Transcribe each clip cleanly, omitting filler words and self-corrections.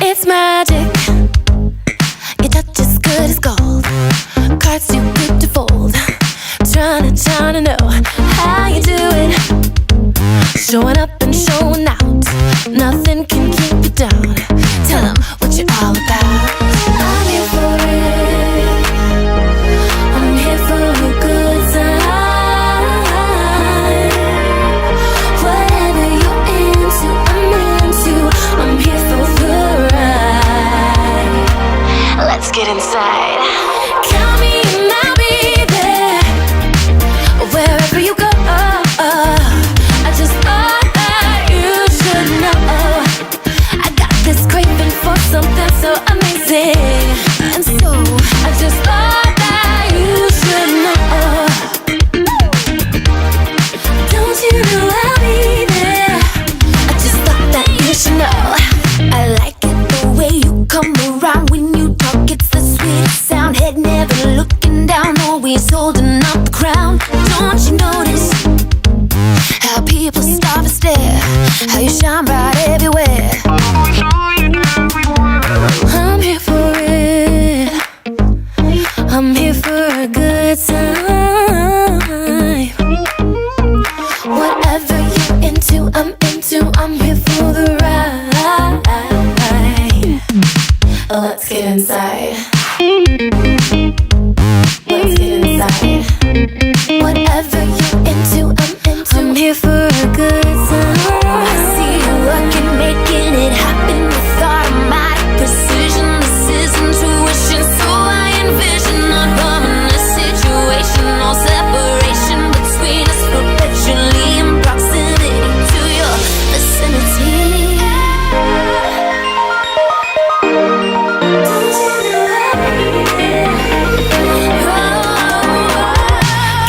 It's magic. Your touch is good as gold. Cards too good to fold. Trying to know how you do it. Showing up and showing out. Nothing can keep you down. Tell them what you're all about. I'm here for it. I'm here for a good time. Whatever you're into, I'm here for the ride. Let's get inside. Count me and I'll be there. Wherever you go, I just thought that you should know. I got this craving for something so amazing, and so I just thought that you should know. Don't you know I'll be there? I just thought that you should know. I like it the way you come around when you talk. It's the sweetest sound. Head never looking down, always holding up the crown. Don't you notice how people stop and stare? How you shine bright everywhere. I'm here for it. I'm here for a good time. Whatever you're into, I'm here for the ride. Let's get inside. Let's get inside. Whatever you're into, I'm here for a good time. I see you working, making it happen with automatic precision. This is intuition, so I envision a harmonious situation. No separation between us, perpetually in proximity to your vicinity. Don't you know I'll be there?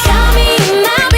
Count me and I'll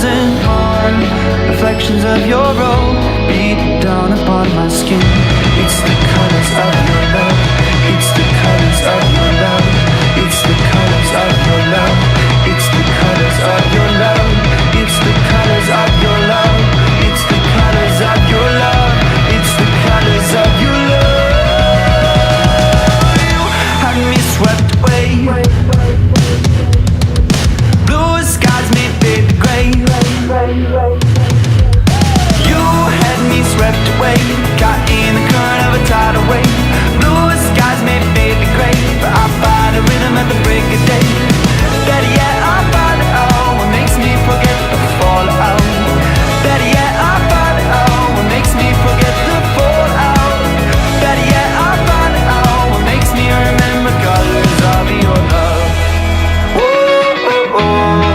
thousand more reflections of your robe beat down upon my skin. It's the colors of your love. It's the colors of your love. It's the colors of your love. It's the colors of your love. It's the colors of your love. It's the colors of your love. It's the colors of your love. You had me swept away. Blue skies made baby gray. You had me swept away, caught in the current of a tidal wave. Blue skies made baby gray, but I find a rhythm at the break of day. Better yet, I find it all what makes me forget the fallout. Better yet, I find it all what makes me forget the fallout. Better yet, I find it all what makes me remember colors of your love. Ooh, ooh, ooh.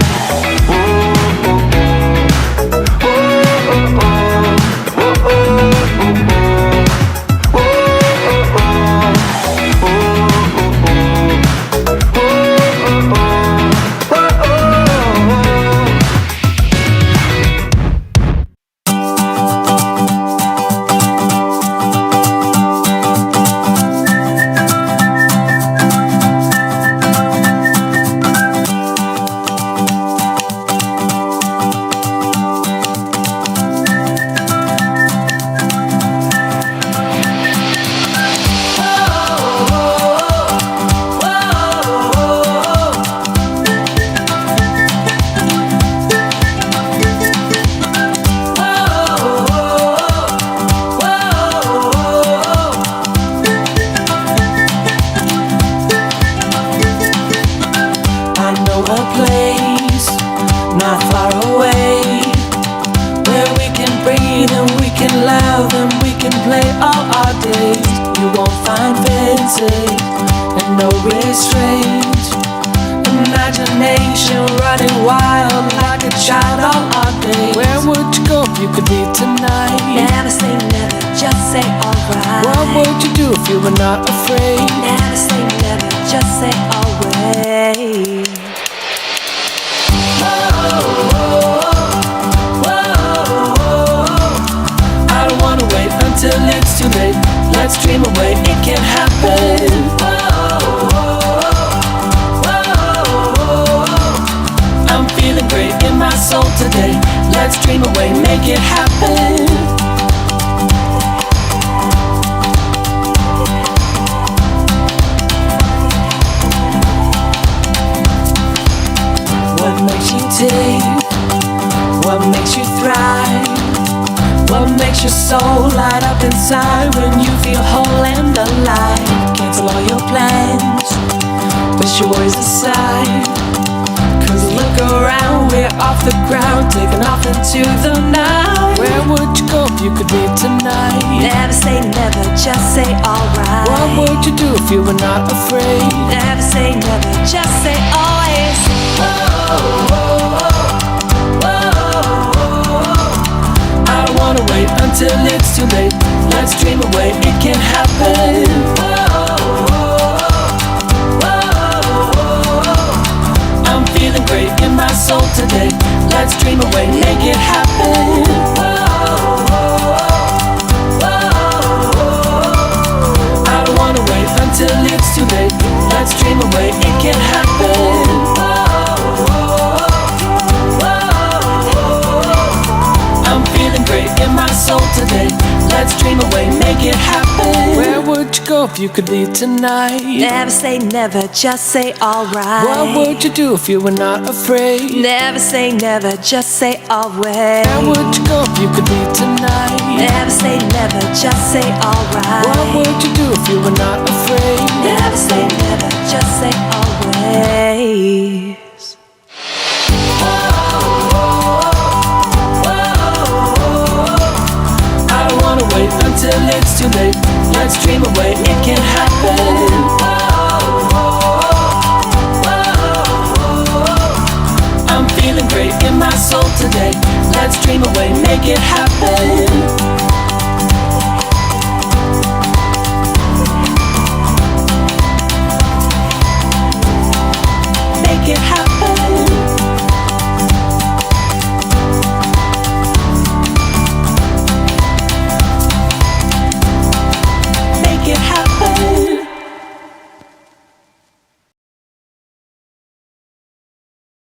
If you could leave tonight, never say never, just say alright. What would you do if you were not afraid? Never say never, just say always. Where would you go if you could leave tonight? Never say never, just say alright. What would you do if you were not afraid? Never say never, just say always. Wait until it's too late. Let's dream away, it can happen. I'm feeling great in my soul today. Let's dream away, make it happen.